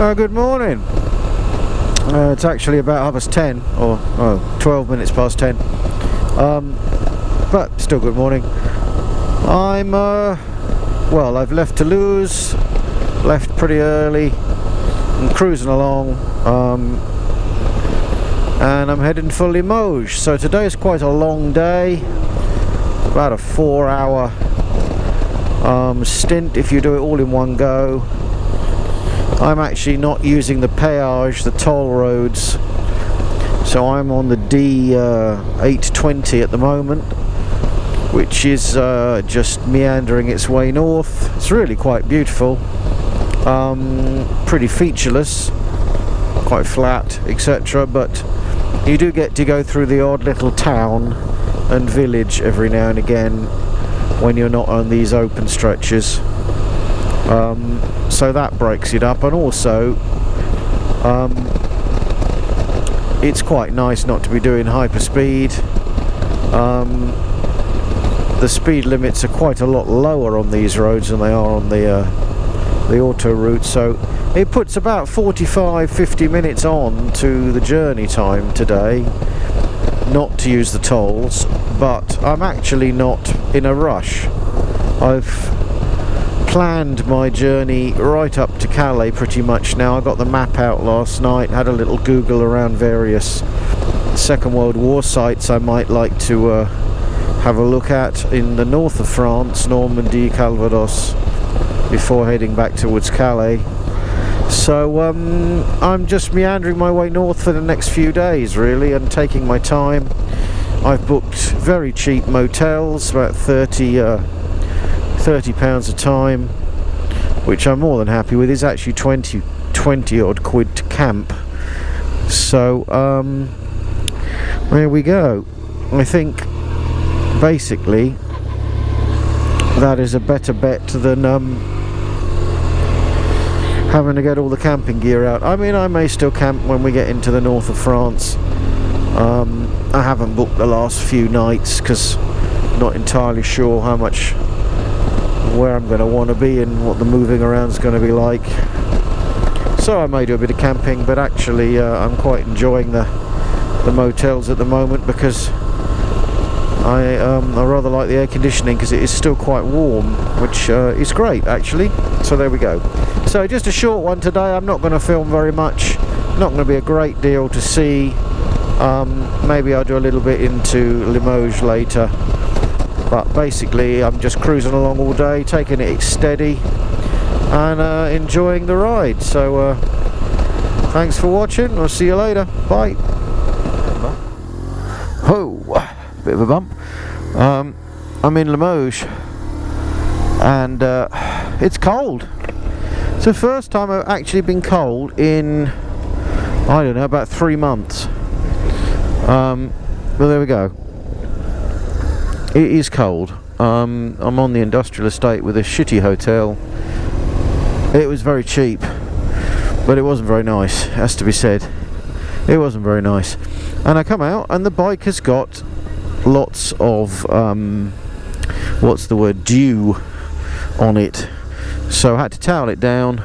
Good morning. It's actually about 10:30 or 12 minutes past 10. But still good morning. I'm well, I've left Toulouse, left pretty early. I'm cruising along, and I'm heading for Limoges. So today is quite a long day, about a 4-hour stint if you do it all in one go. I'm actually not using the péage, the toll roads, so I'm on the D820 at the moment, which is just meandering its way north. It's really quite beautiful, pretty featureless, quite flat, etc. But you do get to go through the odd little town and village every now and again when you're not on these open stretches. So that breaks it up, and also it's quite nice not to be doing hyperspeed. The speed limits are quite a lot lower on these roads than they are on the auto route, so it puts about 45-50 minutes on to the journey time today not to use the tolls. But I'm actually not in a rush. I've planned my journey right up to Calais pretty much now. I got the map out last night, had a little Google around various Second World War sites I might like to have a look at in the north of France, Normandy, Calvados, before heading back towards Calais. So I'm just meandering my way north for the next few days really, and taking my time. I've booked very cheap motels, about £30 a time, which I'm more than happy with. Is actually 20 odd quid to camp. So there we go. I think basically that is a better bet than having to get all the camping gear out. I mean, I may still camp when we get into the north of France. I haven't booked the last few nights because I'm not entirely sure where I'm going to want to be and what the moving around is going to be like. So I may do a bit of camping, but actually I'm quite enjoying the motels at the moment, because I rather like the air conditioning, because it is still quite warm, which is great actually. So there we go. So just a short one today. I'm not going to film very much, not going to be a great deal to see. Maybe I'll do a little bit into Limoges later, but basically I'm just cruising along all day, taking it steady and enjoying the ride. So thanks for watching. I'll see you later. Bye. Oh, bit of a bump. I'm in Limoges, and it's cold. It's the first time I've actually been cold in, I don't know, about 3 months. Well, there we go. It is cold. I'm on the industrial estate with a shitty hotel. It was very cheap, but it wasn't very nice, has to be said. It wasn't very nice. And I come out and the bike has got lots of what's the word, dew on it, so I had to towel it down,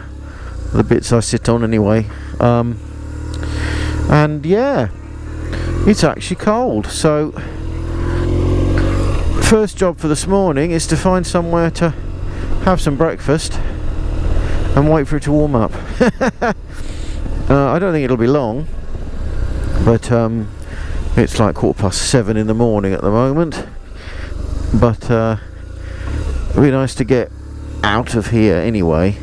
the bits I sit on anyway. And yeah, it's actually cold. So first job for this morning is to find somewhere to have some breakfast and wait for it to warm up. I don't think it'll be long, but it's like 7:15 in the morning at the moment. But it'd be nice to get out of here anyway.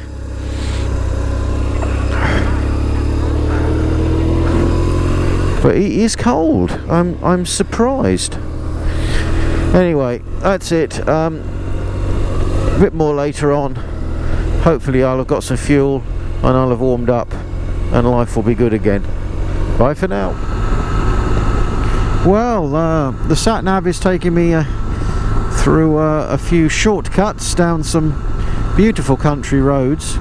But it is cold. I'm surprised. Anyway, that's it. A bit more later on. Hopefully I'll have got some fuel and I'll have warmed up and life will be good again. Bye for now. Well, the sat nav is taking me through a few shortcuts down some beautiful country roads.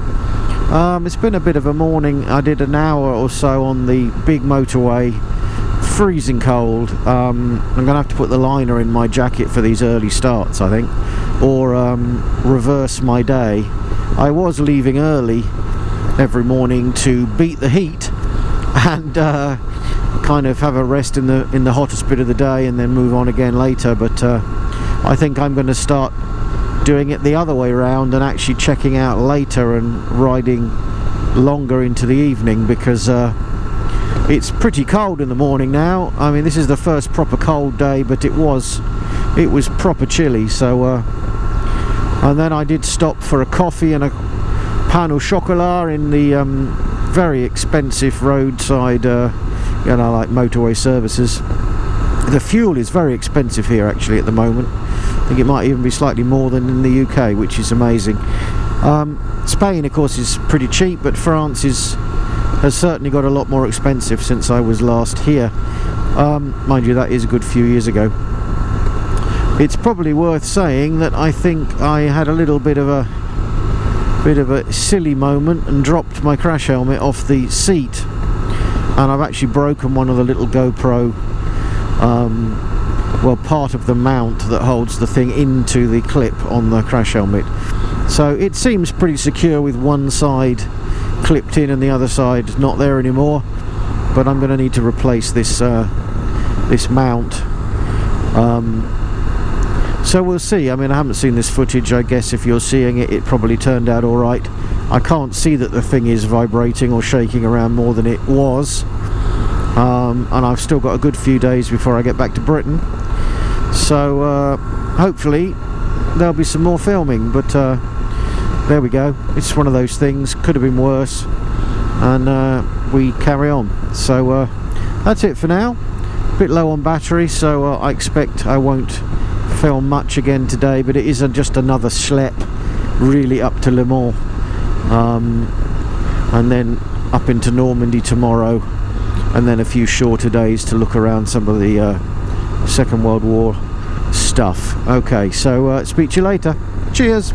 It's been a bit of a morning. I did an hour or so on the big motorway, freezing cold. I'm gonna have to put the liner in my jacket for these early starts, I think, or reverse my day. I was leaving early every morning to beat the heat and kind of have a rest in the hottest bit of the day and then move on again later. But I think I'm going to start doing it the other way around and actually checking out later and riding longer into the evening, because it's pretty cold in the morning now. I mean, this is the first proper cold day, but it was proper chilly. So and then I did stop for a coffee and a pain au chocolat in the very expensive roadside like motorway services. The fuel is very expensive here actually at the moment. I think it might even be slightly more than in the UK, which is amazing. Spain, of course, is pretty cheap, but France has certainly got a lot more expensive since I was last here. Mind you, that is a good few years ago. It's probably worth saying that I think I had a little bit of a silly moment and dropped my crash helmet off the seat, and I've actually broken one of the little GoPro, part of the mount that holds the thing into the clip on the crash helmet. So it seems pretty secure with one side clipped in and the other side not there anymore, but I'm going to need to replace this this mount. So we'll see. I mean, I haven't seen this footage. I guess if you're seeing it, it probably turned out alright. I can't see that the thing is vibrating or shaking around more than it was, and I've still got a good few days before I get back to Britain, so hopefully there'll be some more filming. But there we go. It's one of those things. Could have been worse, and we carry on. So that's it for now. A bit low on battery, so I expect I won't film much again today, but it is just another schlep really up to Le Mans, and then up into Normandy tomorrow, and then a few shorter days to look around some of the Second World War stuff. Okay, so speak to you later. Cheers.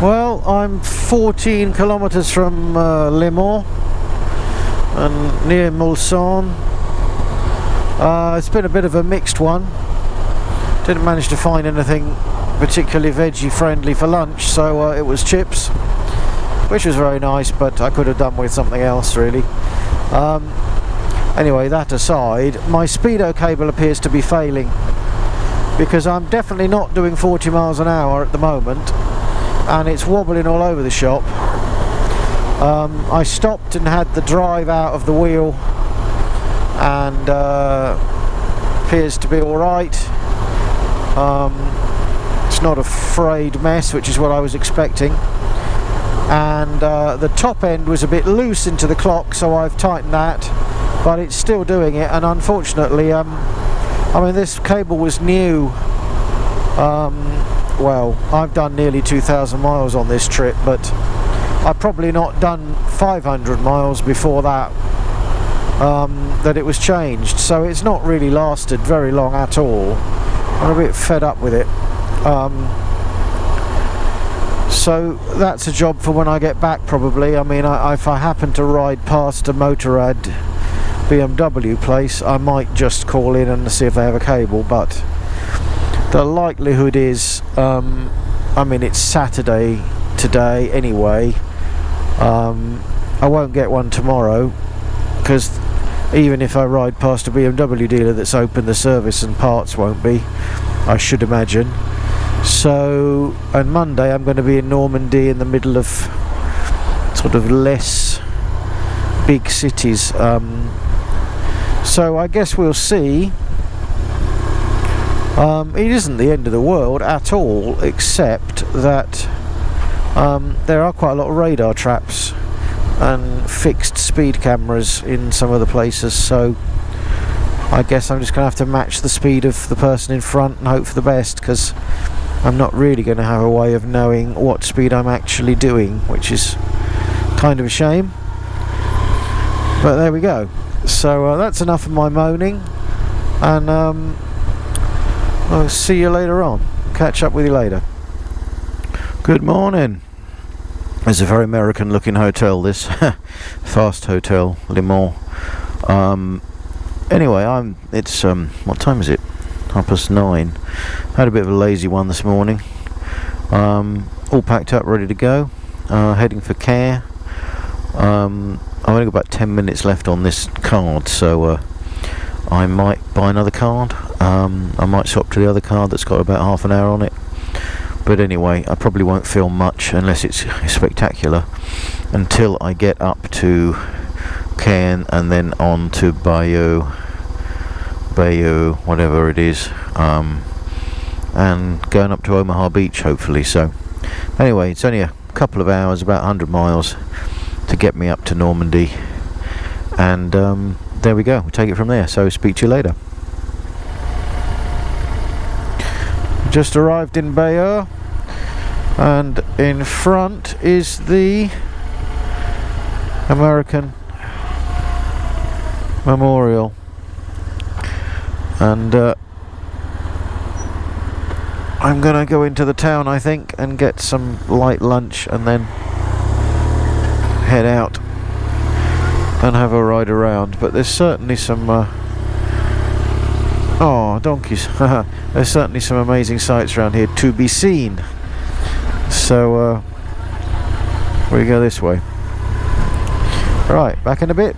Well, I'm 14 kilometers from Le Mans and near Mulsanne. It's been a bit of a mixed one. Didn't manage to find anything particularly veggie friendly for lunch, so it was chips, which was very nice, but I could have done with something else really. Anyway, that aside, my speedo cable appears to be failing, because I'm definitely not doing 40 miles an hour at the moment, and it's wobbling all over the shop. I stopped and had the drive out of the wheel, and appears to be alright. It's not a frayed mess, which is what I was expecting, and the top end was a bit loose into the clock, so I've tightened that, but it's still doing it. And unfortunately, I mean, this cable was new. Well, I've done nearly 2,000 miles on this trip, but I've probably not done 500 miles before that it was changed, so it's not really lasted very long at all. I'm a bit fed up with it. So that's a job for when I get back probably. I mean, if I happen to ride past a Motorrad BMW place, I might just call in and see if they have a cable, but the likelihood is, I mean, it's Saturday today anyway, I won't get one tomorrow, because even if I ride past a BMW dealer that's open, the service and parts won't be, I should imagine. So on Monday I'm going to be in Normandy, in the middle of sort of less big cities, so I guess we'll see. It isn't the end of the world at all, except that there are quite a lot of radar traps and fixed speed cameras in some of the places, so I guess I'm just going to have to match the speed of the person in front and hope for the best, because I'm not really going to have a way of knowing what speed I'm actually doing, which is kind of a shame, but there we go. So that's enough of my moaning, and I'll see you later on. Catch up with you later. Good morning. It's a very American looking hotel, this. Fast Hotel, Le Mans. Anyway, it's what time is it? 9:30. Had a bit of a lazy one this morning. All packed up, ready to go. heading for Caen. I've only got about 10 minutes left on this card, so I might buy another card. I might swap to the other card that's got about half an hour on it. But anyway, I probably won't film much unless it's spectacular until I get up to Caen and then on to Bayeux, whatever it is, and going up to Omaha Beach hopefully. So anyway, it's only a couple of hours, about 100 miles to get me up to Normandy, and there we go, we'll take it from there. So speak to you later. Just arrived in Bayeux, and in front is the American Memorial, and I'm gonna go into the town, I think, and get some light lunch and then head out and have a ride around. But there's certainly some oh, donkeys. There's certainly some amazing sights around here to be seen. So we go this way. Right, back in a bit.